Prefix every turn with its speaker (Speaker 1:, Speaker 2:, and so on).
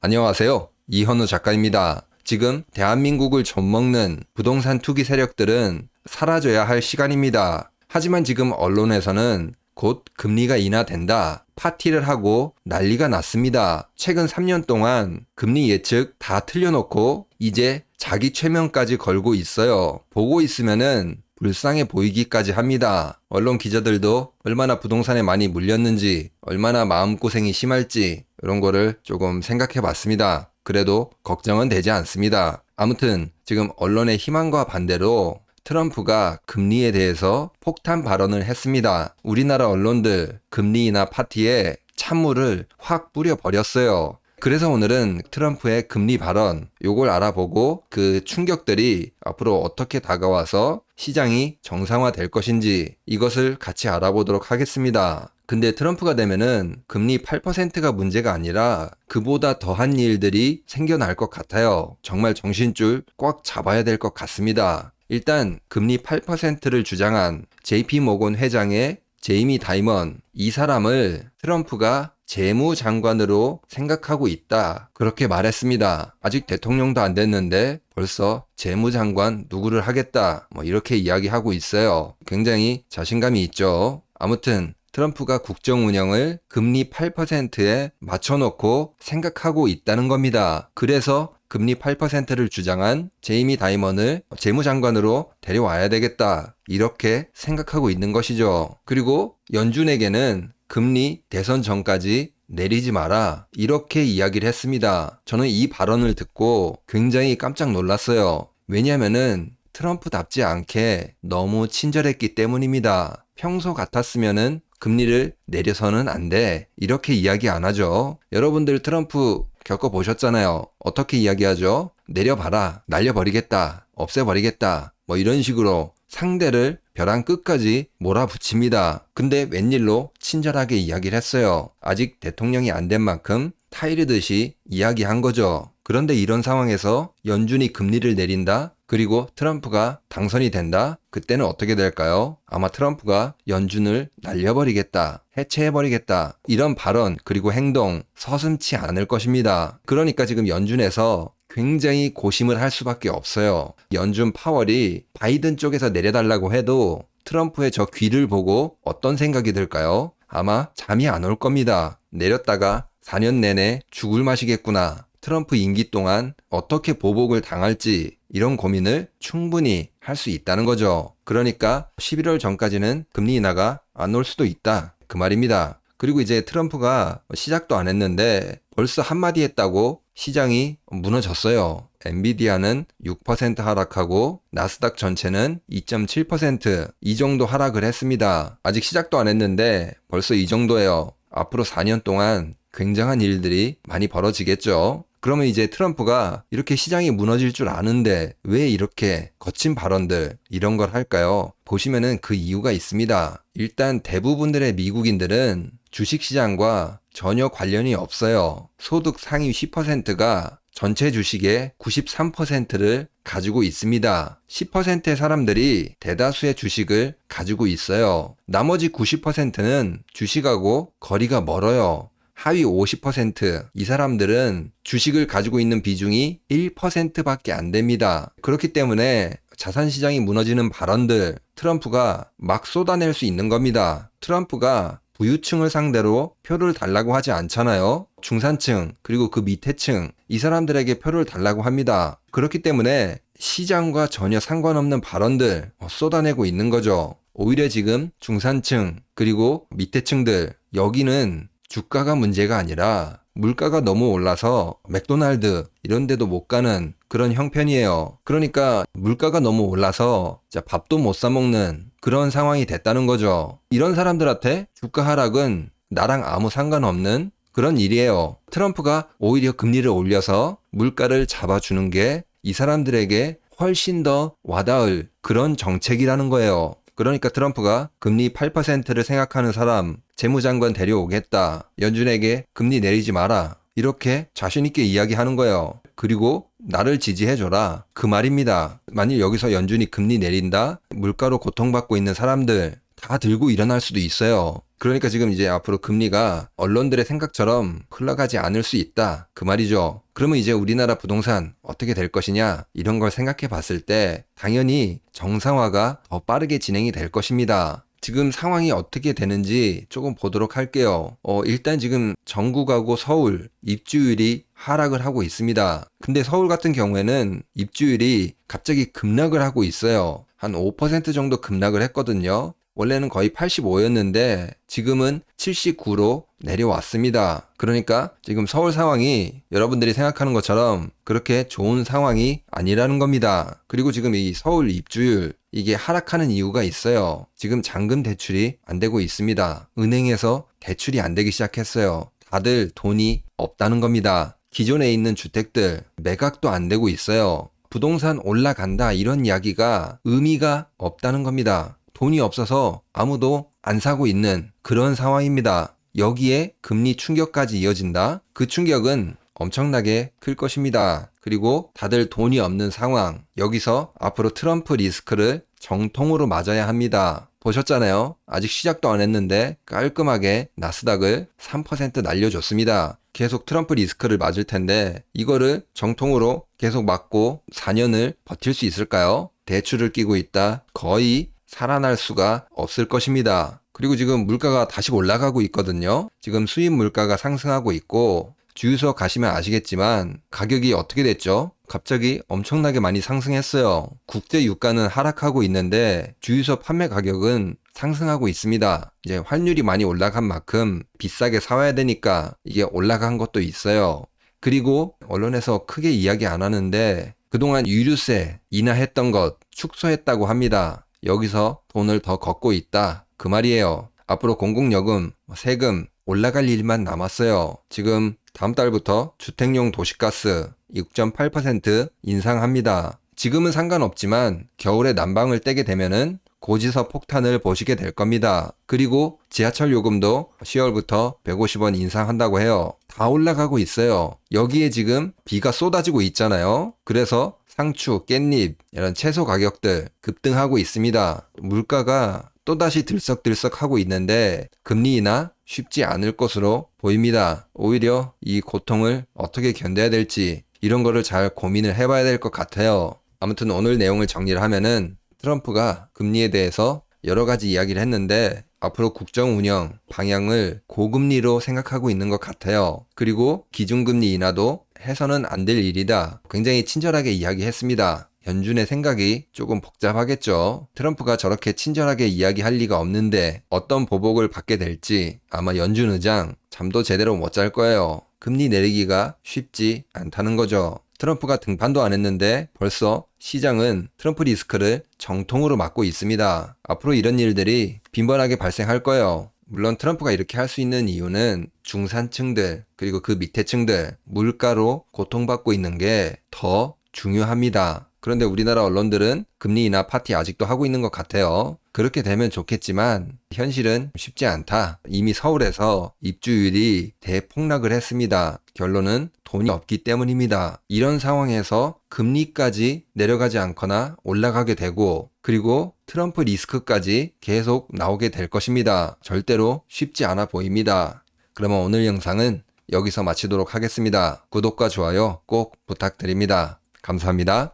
Speaker 1: 안녕하세요. 이현우 작가입니다. 지금 대한민국을 좀먹는 부동산 투기 세력들은 사라져야 할 시간입니다. 하지만 지금 언론에서는 곧 금리가 인하된다, 파티를 하고 난리가 났습니다. 최근 3년 동안 금리 예측 다 틀려놓고 이제 자기 최면까지 걸고 있어요. 보고 있으면은 불쌍해 보이기까지 합니다. 언론 기자들도 얼마나 부동산에 많이 물렸는지, 얼마나 마음고생이 심할지 이런 거를 조금 생각해 봤습니다. 그래도 걱정은 되지 않습니다. 아무튼 지금 언론의 희망과 반대로 트럼프가 금리에 대해서 폭탄 발언을 했습니다. 우리나라 언론들 금리 인하 파티에 찬물을 확 뿌려버렸어요. 그래서 오늘은 트럼프의 금리 발언, 요걸 알아보고 그 충격들이 앞으로 어떻게 다가와서 시장이 정상화될 것인지 이것을 같이 알아보도록 하겠습니다. 근데 트럼프가 되면은 금리 8%가 문제가 아니라 그보다 더한 일들이 생겨날 것 같아요. 정말 정신줄 꽉 잡아야 될 것 같습니다. 일단 금리 8%를 주장한 JP모건 회장의 제이미 다이먼, 이 사람을 트럼프가 재무장관으로 생각하고 있다, 그렇게 말했습니다. 아직 대통령도 안 됐는데 벌써 재무장관 누구를 하겠다, 이렇게 이야기하고 있어요. 굉장히 자신감이 있죠. 아무튼 트럼프가 국정 운영을 금리 8%에 맞춰놓고 생각하고 있다는 겁니다. 그래서 금리 8%를 주장한 제이미 다이먼을 재무장관으로 데려와야 되겠다, 이렇게 생각하고 있는 것이죠. 그리고 연준에게는 금리 대선 전까지 내리지 마라, 이렇게 이야기를 했습니다. 저는 이 발언을 듣고 굉장히 깜짝 놀랐어요. 왜냐면은 트럼프답지 않게 너무 친절했기 때문입니다. 평소 같았으면은 금리를 내려서는 안 돼, 이렇게 이야기 안 하죠. 여러분들 트럼프 겪어보셨잖아요. 어떻게 이야기하죠? 내려봐라, 날려버리겠다, 없애버리겠다, 이런 식으로 상대를 벼랑 끝까지 몰아붙입니다. 근데 웬일로 친절하게 이야기를 했어요. 아직 대통령이 안 된 만큼 타이르듯이 이야기한 거죠. 그런데 이런 상황에서 연준이 금리를 내린다? 그리고 트럼프가 당선이 된다? 그때는 어떻게 될까요? 아마 트럼프가 연준을 날려버리겠다, 해체해버리겠다, 이런 발언 그리고 행동 서슴지 않을 것입니다. 그러니까 지금 연준에서 굉장히 고심을 할 수밖에 없어요. 연준 파월이 바이든 쪽에서 내려달라고 해도 트럼프의 저 귀를 보고 어떤 생각이 들까요? 아마 잠이 안 올 겁니다. 내렸다가 4년 내내 죽을 맛이겠구나, 트럼프 임기 동안 어떻게 보복을 당할지 이런 고민을 충분히 할 수 있다는 거죠. 그러니까 11월 전까지는 금리 인하가 안 올 수도 있다, 그 말입니다. 그리고 이제 트럼프가 시작도 안 했는데 벌써 한마디 했다고 시장이 무너졌어요. 엔비디아는 6% 하락하고 나스닥 전체는 2.7% 이 정도 하락을 했습니다. 아직 시작도 안 했는데 벌써 이 정도예요. 앞으로 4년 동안 굉장한 일들이 많이 벌어지겠죠. 그러면 이제 트럼프가 이렇게 시장이 무너질 줄 아는데 왜 이렇게 거친 발언들 이런 걸 할까요? 보시면은 그 이유가 있습니다. 일단 대부분들의 미국인들은 주식시장과 전혀 관련이 없어요. 소득 상위 10%가 전체 주식의 93%를 가지고 있습니다. 10%의 사람들이 대다수의 주식을 가지고 있어요. 나머지 90%는 주식하고 거리가 멀어요. 하위 50%, 이 사람들은 주식을 가지고 있는 비중이 1%밖에 안 됩니다. 그렇기 때문에 자산시장이 무너지는 발언들 트럼프가 막 쏟아낼 수 있는 겁니다. 트럼프가 부유층을 상대로 표를 달라고 하지 않잖아요. 중산층 그리고 그 밑에 층, 이 사람들에게 표를 달라고 합니다. 그렇기 때문에 시장과 전혀 상관없는 발언들 쏟아내고 있는 거죠. 오히려 지금 중산층 그리고 밑에 층들, 여기는 주가가 문제가 아니라 물가가 너무 올라서 맥도날드 이런 데도 못 가는 그런 형편이에요. 그러니까 물가가 너무 올라서 밥도 못 사 먹는 그런 상황이 됐다는 거죠. 이런 사람들한테 주가 하락은 나랑 아무 상관없는 그런 일이에요. 트럼프가 오히려 금리를 올려서 물가를 잡아주는 게 이 사람들에게 훨씬 더 와닿을 그런 정책이라는 거예요. 그러니까 트럼프가 금리 8%를 생각하는 사람 재무장관 데려오겠다, 연준에게 금리 내리지 마라, 이렇게 자신있게 이야기하는 거예요. 그리고 나를 지지해줘라, 그 말입니다. 만일 여기서 연준이 금리 내린다? 물가로 고통받고 있는 사람들 다 들고 일어날 수도 있어요. 그러니까 지금 이제 앞으로 금리가 언론들의 생각처럼 흘러가지 않을 수 있다. 그 말이죠. 그러면 이제 우리나라 부동산 어떻게 될 것이냐? 이런 걸 생각해 봤을 때 당연히 정상화가 더 빠르게 진행이 될 것입니다. 지금 상황이 어떻게 되는지 조금 보도록 할게요. 일단 지금 전국하고 서울 입주율이 하락을 하고 있습니다. 근데 서울 같은 경우에는 입주율이 갑자기 급락을 하고 있어요. 한 5% 정도 급락을 했거든요. 원래는 거의 85였는데 지금은 79로 내려왔습니다. 그러니까 지금 서울 상황이 여러분들이 생각하는 것처럼 그렇게 좋은 상황이 아니라는 겁니다. 그리고 지금 이 서울 입주율 이게 하락하는 이유가 있어요. 지금 잔금 대출이 안 되고 있습니다. 은행에서 대출이 안 되기 시작했어요. 다들 돈이 없다는 겁니다. 기존에 있는 주택들 매각도 안 되고 있어요. 부동산 올라간다 이런 이야기가 의미가 없다는 겁니다. 돈이 없어서 아무도 안 사고 있는 그런 상황입니다. 여기에 금리 충격까지 이어진다? 그 충격은 엄청나게 클 것입니다. 그리고 다들 돈이 없는 상황, 여기서 앞으로 트럼프 리스크를 정통으로 맞아야 합니다. 보셨잖아요. 아직 시작도 안 했는데 깔끔하게 나스닥을 3% 날려줬습니다. 계속 트럼프 리스크를 맞을 텐데 이거를 정통으로 계속 맞고 4년을 버틸 수 있을까요? 대출을 끼고 있다. 거의 살아날 수가 없을 것입니다. 그리고 지금 물가가 다시 올라가고 있거든요. 지금 수입 물가가 상승하고 있고 주유소 가시면 아시겠지만 가격이 어떻게 됐죠? 갑자기 엄청나게 많이 상승했어요. 국제 유가는 하락하고 있는데 주유소 판매 가격은 상승하고 있습니다. 이제 환율이 많이 올라간 만큼 비싸게 사와야 되니까 이게 올라간 것도 있어요. 그리고 언론에서 크게 이야기 안 하는데 그동안 유류세 인하했던 것 축소했다고 합니다. 여기서 돈을 더 걷고 있다. 그 말이에요. 앞으로 공공요금, 세금 올라갈 일만 남았어요. 지금 다음 달부터 주택용 도시가스 6.8% 인상합니다. 지금은 상관없지만 겨울에 난방을 떼게 되면은 고지서 폭탄을 보시게 될 겁니다. 그리고 지하철 요금도 10월부터 150원 인상한다고 해요. 다 올라가고 있어요. 여기에 지금 비가 쏟아지고 있잖아요. 그래서 상추, 깻잎 이런 채소 가격들 급등하고 있습니다. 물가가 또다시 들썩들썩하고 있는데 금리 인하 쉽지 않을 것으로 보입니다. 오히려 이 고통을 어떻게 견뎌야 될지 이런 거를 잘 고민을 해봐야 될 것 같아요. 아무튼 오늘 내용을 정리를 하면은 트럼프가 금리에 대해서 여러 가지 이야기를 했는데 앞으로 국정 운영 방향을 고금리로 생각하고 있는 것 같아요. 그리고 기준금리 인하도 해서는 안 될 일이다. 굉장히 친절하게 이야기했습니다. 연준의 생각이 조금 복잡하겠죠. 트럼프가 저렇게 친절하게 이야기할 리가 없는데 어떤 보복을 받게 될지 아마 연준 의장 잠도 제대로 못 잘 거예요. 금리 내리기가 쉽지 않다는 거죠. 트럼프가 등판도 안 했는데 벌써 시장은 트럼프 리스크를 정통으로 맞고 있습니다. 앞으로 이런 일들이 빈번하게 발생할 거예요. 물론 트럼프가 이렇게 할 수 있는 이유는 중산층들 그리고 그 밑에 층들 물가로 고통받고 있는 게 더 중요합니다. 그런데 우리나라 언론들은 금리 인하 파티 아직도 하고 있는 것 같아요. 그렇게 되면 좋겠지만 현실은 쉽지 않다. 이미 서울에서 입주율이 대폭락을 했습니다. 결론은 돈이 없기 때문입니다. 이런 상황에서 금리까지 내려가지 않거나 올라가게 되고 그리고 트럼프 리스크까지 계속 나오게 될 것입니다. 절대로 쉽지 않아 보입니다. 그러면 오늘 영상은 여기서 마치도록 하겠습니다. 구독과 좋아요 꼭 부탁드립니다. 감사합니다.